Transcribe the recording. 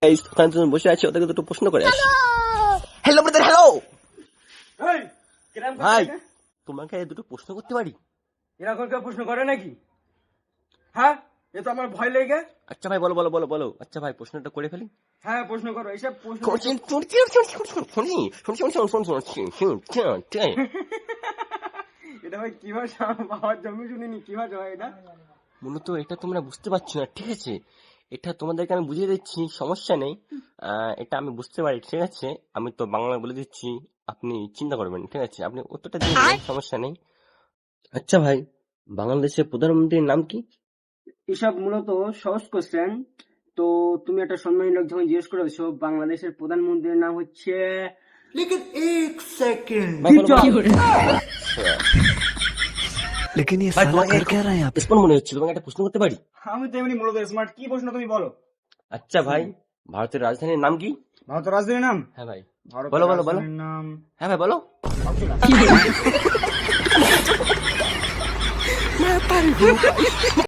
ওখানে তুমি বসে আছি, ওদেরকে দুটো প্রশ্ন করে আসি। হ্যালো ব্রাদার, হ্যালো ভাই, তোমাকে দুটো প্রশ্ন করতে পারি? এরকম কেউ প্রশ্ন করে নাকি? হ্যাঁ, এ তো আমার ভয় লেগে। আচ্ছা ভাই, বলো বলো বলো বলো। আচ্ছা ভাই, প্রশ্নটা করে ফেলি। হ্যাঁ, প্রশ্ন করো। এইসব প্রশ্ন এটা ভাই কি ভাষা? বাবার জন্মে শুনিনি, কি ভাষা হয় এটা? মূলত এটা তোমরা বুঝতে পারছো না, ঠিক আছে? এটা তোমাদেরকে আমি বুঝিয়ে দিচ্ছি, সমস্যা নেই। এটা আমি বুঝতে পারি, ঠিক আছে? আমি তো বাংলা বলে দিচ্ছি, আপনি চিন্তা করবেন, ঠিক আছে? আপনি উত্তরটা দিয়ে দেবেন, সমস্যা নেই। আচ্ছা ভাই, বাংলাদেশের প্রধানমন্ত্রীর নাম কি? এসব মূলত সহজ কোশ্চেন। তো তুমি একটা সম্মানী লোক যখন জিজ্ঞেস করেছো, বাংলাদেশের প্রধানমন্ত্রীর নাম হচ্ছে लेकिन एक सेकंड ভাই, বলো, বলো। लेकिन ये ভাই, साला তোমাকে कर क्या रहा है यहाँ पे? স্মার্ট মনে হচ্ছে, তোমাকে একটা প্রশ্ন করতে পারি? আমি তো এমনি মূলত স্মার্ট। কি প্রশ্ন তুমি বলো? আচ্ছা ভাই, ভারতের রাজধানীর নাম কি? ভারতের রাজধানীর নাম? হ্যাঁ ভাই, ভারতের বলো বলো বলো। রাজধানীর নাম হ্যাঁ ভাই, বলো। ভাবছি না।